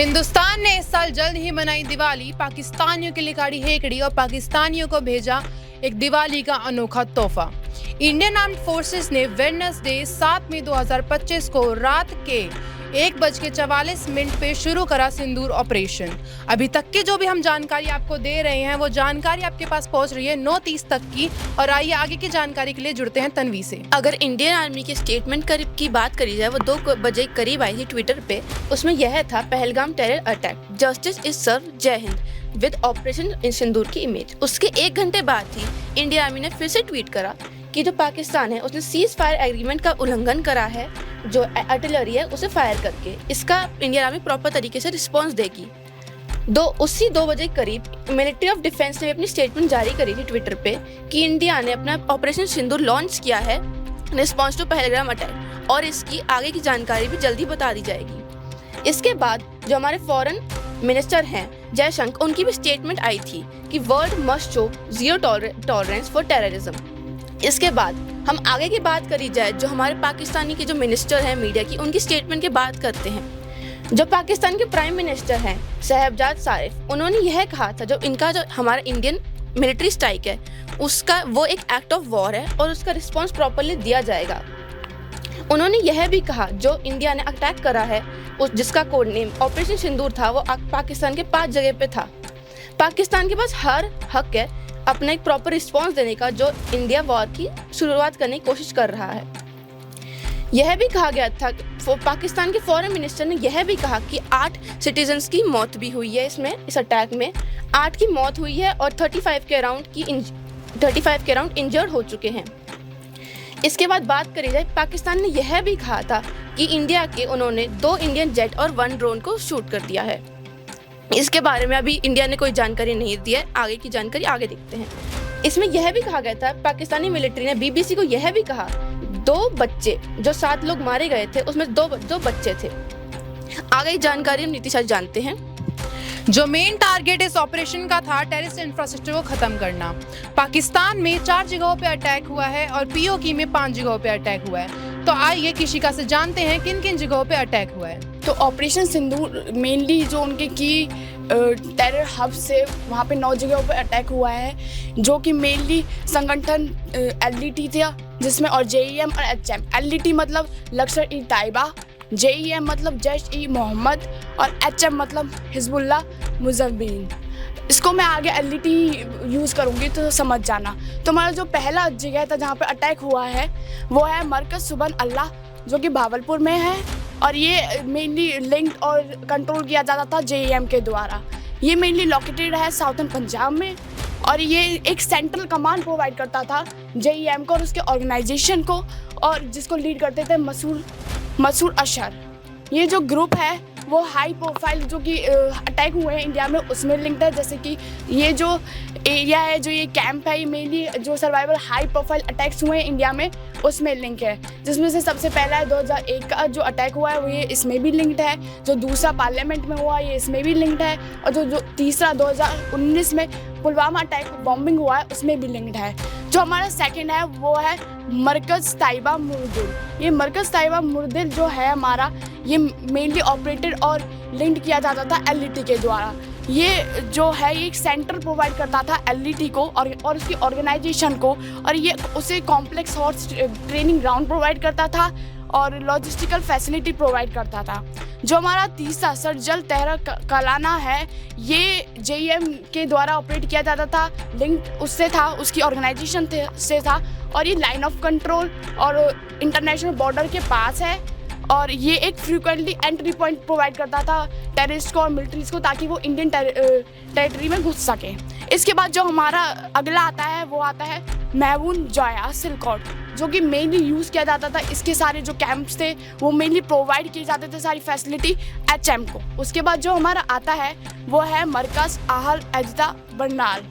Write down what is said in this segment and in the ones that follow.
हिंदुस्तान ने इस साल जल्द ही मनाई दिवाली। पाकिस्तानियों के लिए काढ़ी हेकड़ी और पाकिस्तानियों को भेजा एक दिवाली का अनोखा तोहफा। इंडियन आर्म्ड फोर्सेस ने वेडनेसडे 7 मई 2025 को रात के 1:44 पे शुरू करा सिंदूर ऑपरेशन। अभी तक की जो भी हम जानकारी आपको दे रहे हैं वो जानकारी आपके पास पहुंच रही है 9:30 तक की। और आइए आगे की जानकारी के लिए जुड़ते हैं तन्वी से। अगर इंडियन आर्मी के स्टेटमेंट की बात करी जाए, वो 2 बजे करीब आई थी ट्विटर पे। उसमें यह था, Pahalgam terror attack, justice is serve, जय हिंद, विद ऑपरेशन सिंदूर की इमेज। उसके 1 घंटे बाद ही इंडियन आर्मी ने फिर से ट्वीट करा कि जो पाकिस्तान है उसने सीज फायर एग्रीमेंट का उल्लंघन करा है, जो आर्टिलरी है उसे फायर करके। इसका इंडियन आर्मी प्रॉपर तरीके से रिस्पॉन्स देगी। उसी 2 बजे करीब मिलिट्री ऑफ डिफेंस ने अपनी स्टेटमेंट जारी करी थी ट्विटर पे कि इंडिया ने अपना ऑपरेशन सिंदूर लॉन्च किया है रिस्पॉन्स टू पहलगाम अटैक, और इसकी आगे की जानकारी भी जल्दी बता दी जाएगी। इसके बाद जो हमारे फॉरेन मिनिस्टर हैं जयशंकर, उनकी भी स्टेटमेंट आई थी कि world must show zero tolerance for terrorism. इसके बाद हम आगे की बात करी जाए, जो हमारे पाकिस्तानी के जो मिनिस्टर हैं मीडिया की, उनकी स्टेटमेंट की बात करते हैं। जो पाकिस्तान के प्राइम मिनिस्टर हैं शहबाज शरीफ, उन्होंने यह कहा था जो हमारा इंडियन मिलिट्री स्ट्राइक है उसका वो एक एक्ट ऑफ वॉर है और उसका रिस्पॉन्स प्रॉपर्ली दिया जाएगा। उन्होंने यह भी कहा जो इंडिया ने अटैक करा है जिसका कोड नेम ऑपरेशन सिंदूर था, वो पाकिस्तान के 5 जगह पे था। पाकिस्तान के पास हर हक है अपना एक प्रॉपर रिस्पॉन्स देने का, जो इंडिया वॉर की शुरुआत करने की कोशिश कर रहा है। यह भी कहा गया था, पाकिस्तान के फॉरेन मिनिस्टर ने यह भी कहा कि 8 सिटीजन्स की मौत भी हुई है इस अटैक में। 8 की मौत हुई है और 35 के अराउंड इंजर्ड हो चुके हैं। इसके बाद बात करी जाए, पाकिस्तान ने यह भी कहा था कि इंडिया के उन्होंने 2 इंडियन जेट और 1 ड्रोन को शूट कर दिया है। इसके बारे में अभी इंडिया ने कोई जानकारी नहीं दी है, आगे की जानकारी आगे देखते हैं। इसमें यह भी कहा गया था, पाकिस्तानी मिलिट्री ने बीबीसी को यह भी कहा 2 बच्चे, जो 7 लोग मारे गए थे उसमें 2 बच्चे थे। आगे की जानकारी हम नीतीश आज जानते हैं। जो मेन टारगेट इस ऑपरेशन का था टेररिस्ट इंफ्रास्ट्रक्चर को खत्म करना। पाकिस्तान में 4 जगहों पे अटैक हुआ है और पीओके में 5 जगहों पे अटैक हुआ है। तो आइए किशिका से जानते हैं किन किन जगहों पे अटैक हुआ है। तो ऑपरेशन सिंदूर मेनली जो उनके की टेरर हब से वहाँ पे 9 जगहों पे अटैक हुआ है, जो कि मेनली संगठन एलईटी था जिसमें, और जेईएम और एचएम। एलईटी मतलब लश्कर ई तैयबा, जेईएम मतलब जैश ई मोहम्मद और एचएम मतलब हिजबुल्लाह मुजाहिदीन। इसको मैं आगे एलईटी यूज़ करूँगी तो समझ जाना। तो हमारा जो पहला जगह था जहाँ पे अटैक हुआ है वो है मरकज़ सुबहान अल्लाह, जो कि भावलपुर में है, और ये मेनली लिंक्ड और कंट्रोल किया जाता था जेईएम के द्वारा। ये मेनली लोकेटेड है साउथर्न पंजाब में, और ये एक सेंट्रल कमांड प्रोवाइड करता था जेईएम को और उसके ऑर्गेनाइजेशन को, और जिसको लीड करते थे मसूद अशर। ये जो ग्रुप है वो हाई प्रोफाइल जो कि अटैक हुए हैं इंडिया में उसमें लिंक्ड है। जैसे कि ये जो एरिया है, जो ये कैंप है, ये मेनली जो सर्वाइवल हाई प्रोफाइल अटैक्स हुए हैं इंडिया में उसमें लिंक है। जिसमें से सबसे पहला है 2001 का जो अटैक हुआ है वो ये इसमें भी लिंक्ड है। जो दूसरा पार्लियामेंट में हुआ ये इसमें भी लिंक्ड है, और जो तीसरा 2019 में पुलवामा अटैक बॉम्बिंग हुआ है उसमें भी लिंक्ड है। जो हमारा सेकंड है वो है मरकज़ तैयबा मुर्दिल। ये मरकज़ तैयबा मुर्दिल जो है हमारा, ये मेनली ऑपरेटेड और लिंक्ड किया जाता था एलईटी के द्वारा। ये जो है ये एक सेंटर प्रोवाइड करता था एलईटी को और उसकी ऑर्गेनाइजेशन को, और ये उसे complex horse training ground provide करता था और लॉजिस्टिकल फैसिलिटी प्रोवाइड करता था। जो हमारा तीसरा सर्जल तहरा कलाना है, ये जेईएम के द्वारा ऑपरेट किया जाता था, लिंक उससे था, उसकी ऑर्गेनाइजेशन से था, और ये लाइन ऑफ कंट्रोल और इंटरनेशनल बॉर्डर के पास है, और ये एक फ्रीक्वेंटली एंट्री पॉइंट प्रोवाइड करता था टेररिस्ट को और मिलिट्रीज को, ताकि वो इंडियन टेरिटरी में घुस सके। इसके बाद जो हमारा अगला आता है वो आता है महबून जोया सिलकोट, जो कि मेनली यूज़ किया जाता था। इसके सारे जो कैंप्स थे वो मेनली प्रोवाइड किए जाते थे सारी फैसिलिटी एचएम को। उसके बाद जो हमारा आता है वो है मरकज़ आहल अजदा बरनाल,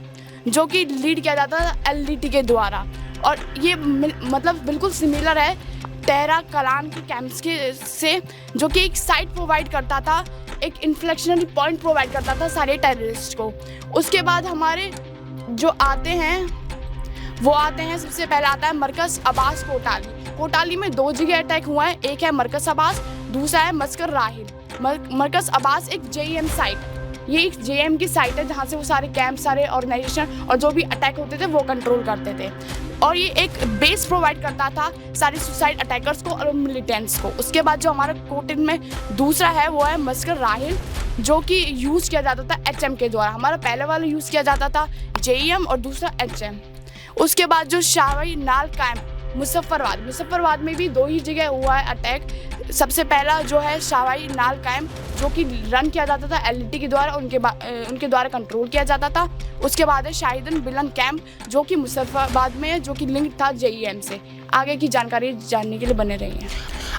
जो कि लीड किया जाता था एलईटी के द्वारा, और ये मतलब बिल्कुल सिमिलर है तेहरा कलान के कैंप्स के से, जो कि एक साइट प्रोवाइड करता था, एक इन्फ्लेक्शनरी पॉइंट प्रोवाइड करता था सारे टेररिस्ट को। उसके बाद हमारे जो आते हैं वो आते हैं, सबसे पहले आता है मरकज़ अब्बास कोटाली। कोटाली में 2 जगह अटैक हुआ है, एक है मरकज़ अब्बास, दूसरा है मस्कर राहिल। मरकज़ अब्बास एक JEM साइट, ये एक JEM की साइट है जहाँ से वो सारे कैंप, सारे ऑर्गेनाइजेशन और जो भी अटैक होते थे वो कंट्रोल करते थे। और ये एक बेस प्रोवाइड करता था सारे सुसाइड अटैकर्स को और मिलिटेंट्स को। उसके बाद जो हमारा कोटेड में दूसरा है वो है मस्कर राहिल, जो कि यूज़ किया जाता था HM के द्वारा। हमारा पहले वाला यूज़ किया जाता था JEM और दूसरा HM। उसके बाद जो शावाई नाल कैंप मुजफ्फरबाद में भी 2 ही जगह हुआ है अटैक। सबसे पहला जो है शावाई नाल कैंप, जो कि रन किया जाता था LET के द्वारा, उनके द्वारा कंट्रोल किया जाता था। उसके बाद है शाहिदन बिलन कैंप, जो कि मुजफ्फरबाद में है, जो कि लिंक था JEM से। आगे की जानकारी जानने के लिए बने रहिए।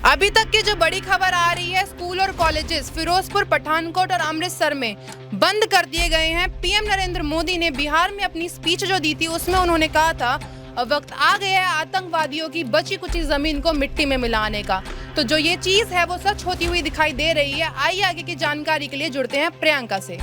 अभी तक की जो बड़ी खबर आ रही है, स्कूल और कॉलेजेस फिरोजपुर, पठानकोट और अमृतसर में बंद कर दिए गए हैं। PM नरेंद्र मोदी ने बिहार में अपनी स्पीच जो दी थी उसमें उन्होंने कहा था अब वक्त आ गया है आतंकवादियों की बची कुची जमीन को मिट्टी में मिलाने का। तो जो ये चीज है वो सच होती हुई दिखाई दे रही है। आइए आगे की जानकारी के लिए जुड़ते हैं प्रियंका से।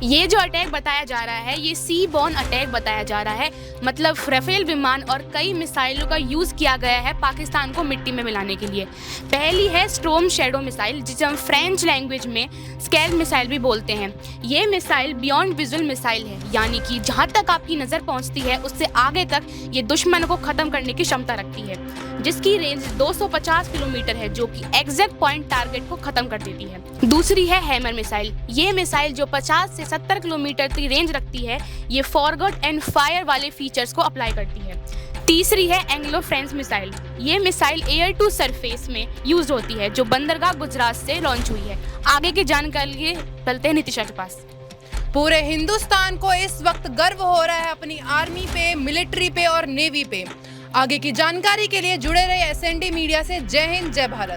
ये जो अटैक बताया जा रहा है ये सी बॉर्न अटैक बताया जा रहा है, मतलब राफेल विमान और कई मिसाइलों का यूज़ किया गया है पाकिस्तान को मिट्टी में मिलाने के लिए। पहली है स्टॉर्म शैडो मिसाइल, जिसे हम फ्रेंच लैंग्वेज में स्कैल मिसाइल भी बोलते हैं। ये मिसाइल बियॉन्ड विजुअल मिसाइल है, यानी कि जहाँ तक आपकी नज़र पहुँचती है उससे आगे तक ये दुश्मन को ख़त्म करने की क्षमता रखती है, जिसकी रेंज 250 किलोमीटर है, जो कि एग्जैक्ट पॉइंट टारगेट को ख़त्म कर देती है। दूसरी है हैमर मिसाइल। ये मिसाइल जो 50 से 70 किलोमीटर की रेंज रखती है, ये फॉरवर्ड एंड फायर वाले फीचर्स को अप्लाई करती है। तीसरी है एंग्लो फ्रेंच मिसाइल। ये मिसाइल एयर टू सरफेस में यूज होती है, जो बंदरगाह गुजरात से लॉन्च हुई है। आगे की जानकारी के लिए चलते हैं नितिशा के पास। पूरे हिंदुस्तान को इस वक्त गर्व हो रहा है अपनी आर्मी पे, मिलिट्री पे और नेवी पे। आगे की जानकारी के लिए जुड़े रहे SND मीडिया से। जय हिंद, जय भारत।